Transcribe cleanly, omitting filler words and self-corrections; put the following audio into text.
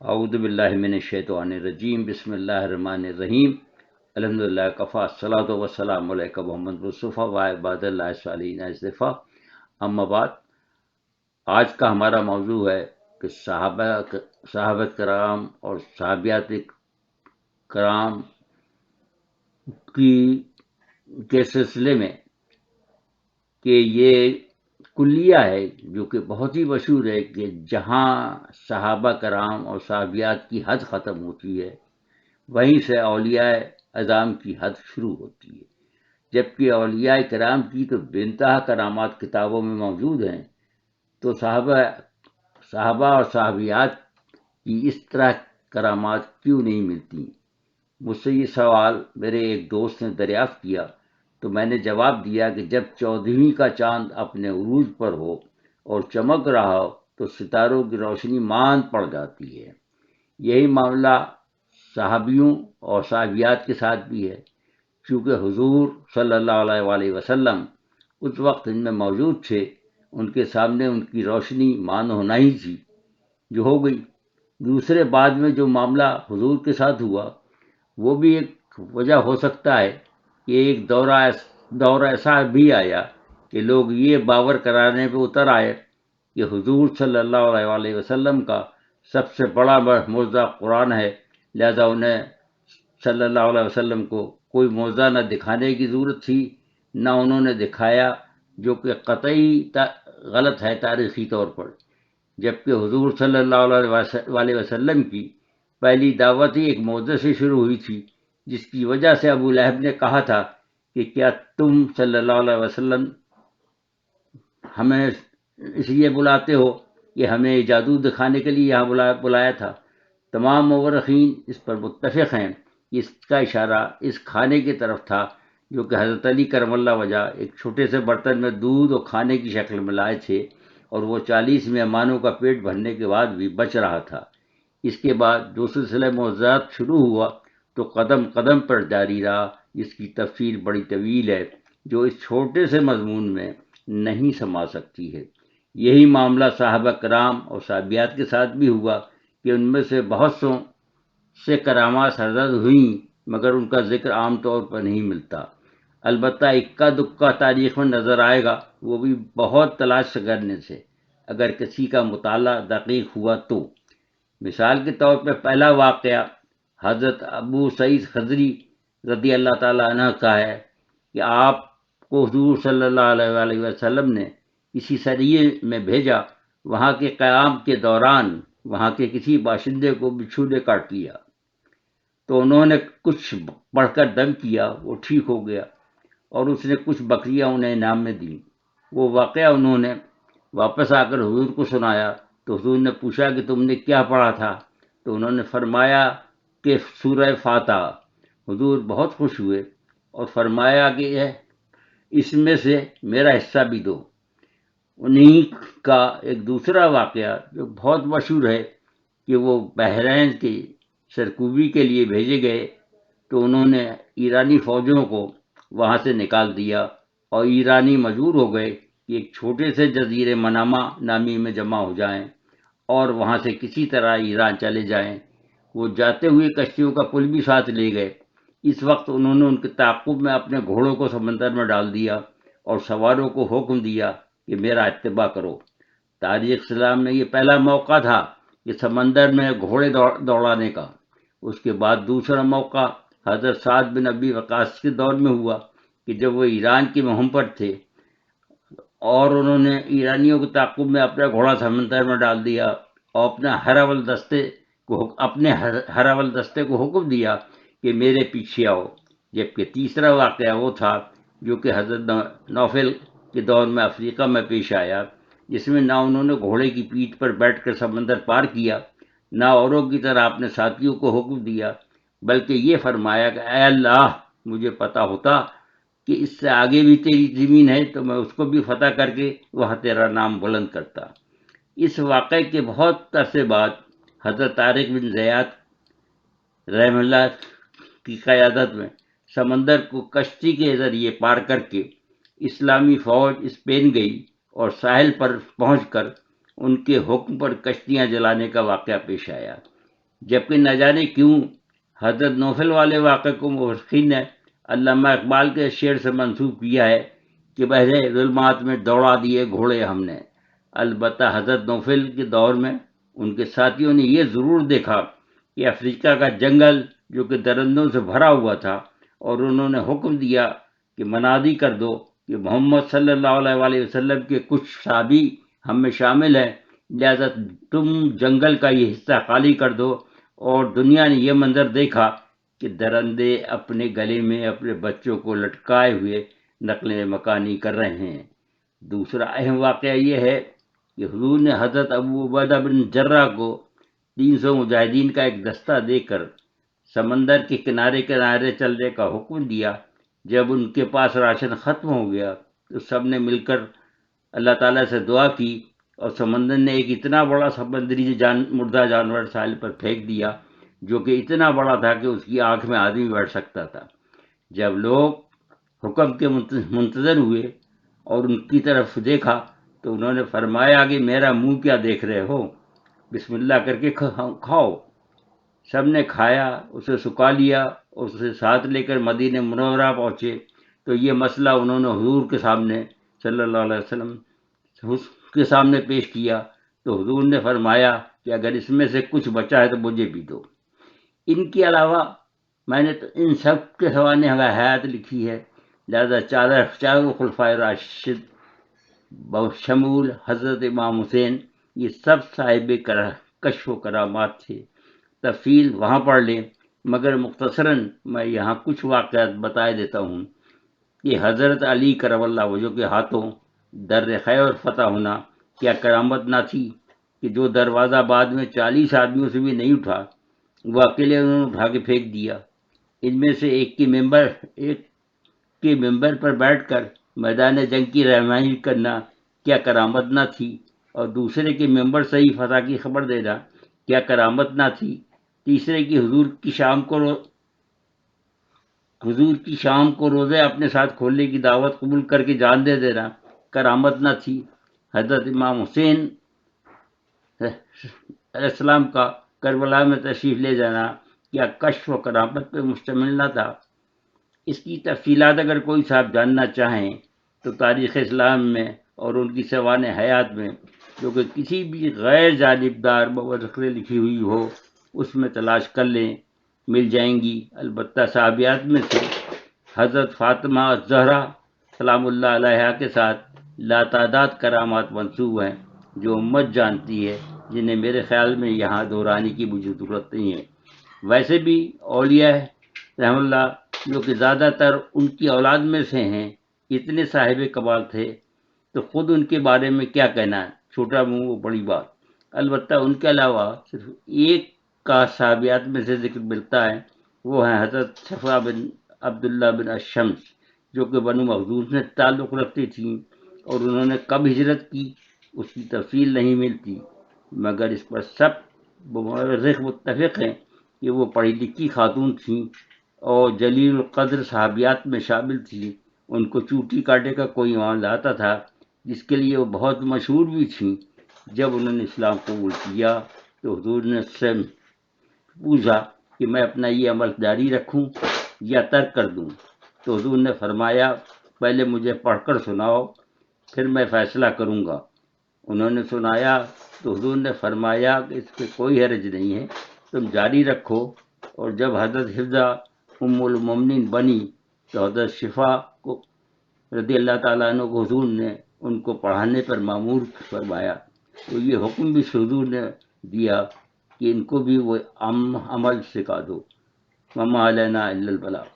اعوذ باللہ من الشیطان الرجیم، بسم اللہ الرحمن الرحیم، الحمدللہ کفا، الصلاۃ والسلام علیک محمد مصطفیٰ و عباد اللہ صالحین اصطفیٰ۔ اما بعد، آج کا ہمارا موضوع ہے کہ صحابہ کرام اور صحابیات کرام کے سلسلے میں کہ یہ کلیہ ہے جو کہ بہت ہی مشہور ہے کہ جہاں صحابہ کرام اور صحابیات کی حد ختم ہوتی ہے وہیں سے اولیاء اعظام کی حد شروع ہوتی ہے، جبکہ اولیاء کرام کی تو بے انتہا کرامات کتابوں میں موجود ہیں، تو صحابہ اور صحابیات کی اس طرح کرامات کیوں نہیں ملتی؟ مجھ سے یہ سوال میرے ایک دوست نے دریافت کیا تو میں نے جواب دیا کہ جب 14ویں کا چاند اپنے عروج پر ہو اور چمک رہا ہو تو ستاروں کی روشنی ماند پڑ جاتی ہے۔ یہی معاملہ صحابیوں اور صحابیات کے ساتھ بھی ہے، چونکہ حضور صلی اللہ علیہ وآلہ وسلم اس وقت ان میں موجود تھے، ان کے سامنے ان کی روشنی ماند ہونا ہی تھی جو ہو گئی۔ دوسرے بعد میں جو معاملہ حضور کے ساتھ ہوا وہ بھی ایک وجہ ہو سکتا ہے کہ ایک دور ایسا بھی آیا کہ لوگ یہ باور کرانے پہ اتر آئے کہ حضور صلی اللہ علیہ وآلہ وسلم کا سب سے بڑا معجزہ قرآن ہے، لہذا انہیں صلی اللہ علیہ وسلم کو کوئی معجزہ نہ دکھانے کی ضرورت تھی، نہ انہوں نے دکھایا، جو کہ قطعی غلط ہے تاریخی طور پر۔ جبکہ حضور صلی اللہ علیہ وسلم کی پہلی دعوت ہی ایک معجزے سے شروع ہوئی تھی، جس کی وجہ سے ابو لہب نے کہا تھا کہ کیا تم صلی اللہ علیہ وسلم ہمیں اس لیے بلاتے ہو کہ ہمیں جادو دکھانے کے لیے یہاں بلایا تھا؟ تمام مورخین اس پر متفق ہیں کہ اس کا اشارہ اس کھانے کی طرف تھا جو کہ حضرت علی کرم اللہ وجہ ایک چھوٹے سے برتن میں دودھ اور کھانے کی شکل میں لائے تھے، اور وہ 40 مہمانوں کا پیٹ بھرنے کے بعد بھی بچ رہا تھا۔ اس کے بعد جو سلسلہ معجزات شروع ہوا تو قدم قدم پر جاری رہا، جس کی تفصیل بڑی طویل ہے جو اس چھوٹے سے مضمون میں نہیں سما سکتی ہے۔ یہی معاملہ صحابہ کرام اور صحابیات کے ساتھ بھی ہوا کہ ان میں سے بہت سے کرامات حضرت ہوئیں، مگر ان کا ذکر عام طور پر نہیں ملتا۔ البتہ اکا دکا تاریخ میں نظر آئے گا، وہ بھی بہت تلاش کرنے سے، اگر کسی کا مطالعہ دقیق ہوا تو۔ مثال کے طور پہ پہلا واقعہ حضرت ابو سعید خدری رضی اللہ تعالیٰ عنہ کا ہے کہ آپ کو حضور صلی اللہ علیہ وآلہ وسلم نے کسی سریے میں بھیجا، وہاں کے قیام کے دوران وہاں کے کسی باشندے کو بچھو نے کاٹ لیا، تو انہوں نے کچھ پڑھ کر دم کیا، وہ ٹھیک ہو گیا، اور اس نے کچھ بکریاں انہیں انعام میں دیں۔ وہ واقعہ انہوں نے واپس آ کر حضور کو سنایا تو حضور نے پوچھا کہ تم نے کیا پڑھا تھا؟ تو انہوں نے فرمایا کہ سورہ فاتحہ۔ حضور بہت خوش ہوئے اور فرمایا کہ اس میں سے میرا حصہ بھی دو۔ انہی کا ایک دوسرا واقعہ جو بہت مشہور ہے کہ وہ بحرین کی سرکوبی کے لیے بھیجے گئے تو انہوں نے ایرانی فوجوں کو وہاں سے نکال دیا، اور ایرانی مجبور ہو گئے کہ ایک چھوٹے سے جزیرے منامہ نامی میں جمع ہو جائیں اور وہاں سے کسی طرح ایران چلے جائیں۔ وہ جاتے ہوئے کشتیوں کا پل بھی ساتھ لے گئے۔ اس وقت انہوں نے ان کے تعاقب میں اپنے گھوڑوں کو سمندر میں ڈال دیا اور سواروں کو حکم دیا کہ میرا اتباع کرو۔ تاریخ اسلام میں یہ پہلا موقع تھا کہ سمندر میں گھوڑے دوڑانے کا۔ اس کے بعد دوسرا موقع حضرت سعد بن ابی وقاص کے دور میں ہوا کہ جب وہ ایران کی مہم پر تھے اور انہوں نے ایرانیوں کے تعاقب میں اپنا گھوڑا سمندر میں ڈال دیا اور اپنے ہراول دستے کو حکم دیا کہ میرے پیچھے آؤ۔ جبکہ تیسرا واقعہ وہ تھا جو کہ حضرت نوفل کے دور میں افریقہ میں پیش آیا، جس میں نہ انہوں نے گھوڑے کی پیٹھ پر بیٹھ کر سمندر پار کیا، نہ اوروں کی طرح اپنے ساتھیوں کو حکم دیا، بلکہ یہ فرمایا کہ اے اللہ، مجھے پتا ہوتا کہ اس سے آگے بھی تیری زمین ہے تو میں اس کو بھی فتح کر کے وہاں تیرا نام بلند کرتا۔ اس واقعے کے بہت عرصے بعد حضرت طارق بن زیاد رحم اللہ کی قیادت میں سمندر کو کشتی کے ذریعے پار کر کے اسلامی فوج اسپین گئی اور ساحل پر پہنچ کر ان کے حکم پر کشتیاں جلانے کا واقعہ پیش آیا۔ جبکہ نہ جانے کیوں حضرت نوفل والے واقعے کو مورخین نے علامہ اقبال کے شعر سے منسوب کیا ہے کہ بہرے ظلمات میں دوڑا دیے گھوڑے ہم نے۔ البتہ حضرت نوفل کے دور میں ان کے ساتھیوں نے یہ ضرور دیکھا کہ افریقہ کا جنگل جو کہ درندوں سے بھرا ہوا تھا، اور انہوں نے حکم دیا کہ منادی کر دو کہ محمد صلی اللہ علیہ وسلم کے کچھ صحابی ہم میں شامل ہیں، لہذا تم جنگل کا یہ حصہ خالی کر دو۔ اور دنیا نے یہ منظر دیکھا کہ درندے اپنے گلے میں اپنے بچوں کو لٹکائے ہوئے نقل مکانی کر رہے ہیں۔ دوسرا اہم واقعہ یہ ہے کہ حضور نے حضرت ابو عبیدہ بن جرح کو 300 مجاہدین کا ایک دستہ دے کر سمندر کے کنارے کنارے چلنے کا حکم دیا۔ جب ان کے پاس راشن ختم ہو گیا تو سب نے مل کر اللہ تعالیٰ سے دعا کی، اور سمندر نے ایک اتنا بڑا سمندری مردہ جانور ساحل پر پھینک دیا جو کہ اتنا بڑا تھا کہ اس کی آنکھ میں آدمی بیٹھ سکتا تھا۔ جب لوگ حکم کے منتظر ہوئے اور ان کی طرف دیکھا تو انہوں نے فرمایا کہ میرا منہ کیا دیکھ رہے ہو، بسم اللہ کر کے کھاؤ۔ سب نے کھایا، اسے سکھا لیا اور اسے ساتھ لے کر مدینہ منورہ پہنچے تو یہ مسئلہ انہوں نے حضور کے سامنے صلی اللہ علیہ وسلم کے سامنے پیش کیا، تو حضور نے فرمایا کہ اگر اس میں سے کچھ بچا ہے تو مجھے بھی دو۔ ان کے علاوہ میں نے تو ان سب کے حوالے حیات لکھی ہے، لہذا چاروں خلفائے راشد بشمول حضرت امام حسین یہ سب صاحب کشف و کرامات تھے۔ تفصیل وہاں پڑھ لیں، مگر مختصراً میں یہاں کچھ واقعات بتا دیتا ہوں کہ حضرت علی کرم اللہ وجہہ کے ہاتھوں در خیبر فتح ہونا کیا کرامت نہ تھی کہ جو دروازہ بعد میں 40 آدمیوں سے بھی نہیں اٹھا، وہ اکیلے انہوں نے اٹھا کے پھینک دیا۔ ان میں سے ایک کے ممبر پر بیٹھ کر میدان جنگ کی رہنمائی کرنا کیا کرامت نہ تھی، اور دوسرے کے ممبر سے ہی فتح کی خبر دینا کیا کرامت نہ تھی، تیسرے کی حضور کی شام کو روزے اپنے ساتھ کھولنے کی دعوت قبول کر کے جان دے دینا کرامت نہ تھی، حضرت امام حسین علیہ السلام کا کربلا میں تشریف لے جانا کیا کشف و کرامت پہ مشتمل نہ تھا۔ اس کی تفصیلات اگر کوئی صاحب جاننا چاہیں تو تاریخ اسلام میں اور ان کی سوانح حیات میں جو کہ کسی بھی غیر جانبدار مورخ نے لکھی ہوئی ہو اس میں تلاش کر لیں، مل جائیں گی۔ البتہ صحابیات میں سے حضرت فاطمہ زہرا سلام اللہ علیہا کے ساتھ لاتعداد کرامات منسوب ہیں جو امت جانتی ہے، جنہیں میرے خیال میں یہاں دہرانے کی مجھے ضرورت نہیں ہے۔ ویسے بھی اولیاء رحم اللہ جو کہ زیادہ تر ان کی اولاد میں سے ہیں اتنے صاحب کمال تھے تو خود ان کے بارے میں کیا کہنا ہے، چھوٹا منہ وہ بڑی بات۔ البتہ ان کے علاوہ صرف ایک کا صحابیات میں سے ذکر ملتا ہے، وہ ہیں حضرت صفا بن عبداللہ بن الشمس جو کہ بنو مخزوم سے تعلق رکھتی تھیں، اور انہوں نے کب ہجرت کی اس کی تفصیل نہیں ملتی، مگر اس پر سب مورخ متفق ہیں کہ وہ پڑھی لکھی خاتون تھیں اور جلیل القدر صحابیات میں شامل تھیں۔ ان کو چوٹی کاٹے کا کوئی معاملہ آتا تھا جس کے لیے وہ بہت مشہور بھی تھیں۔ جب انہوں نے اسلام قبول کیا تو حضور نے اس سے پوچھا کہ میں اپنا یہ عمل جاری رکھوں یا ترک کر دوں، تو حضور نے فرمایا پہلے مجھے پڑھ کر سناؤ پھر میں فیصلہ کروں گا۔ انہوں نے سنایا تو حضور نے فرمایا کہ اس پہ کوئی حرج نہیں ہے، تم جاری رکھو۔ اور جب حضرت حفظہ ام المومنین بنی تو حضرت شفا کو رضی اللہ تعالیٰ عنہ کو حضور نے ان کو پڑھانے پر مامور فرمایا، تو یہ حکم بھی حضور نے دیا کہ ان کو بھی وہ عمل سکھا دو، وما علینا الا البلاغ۔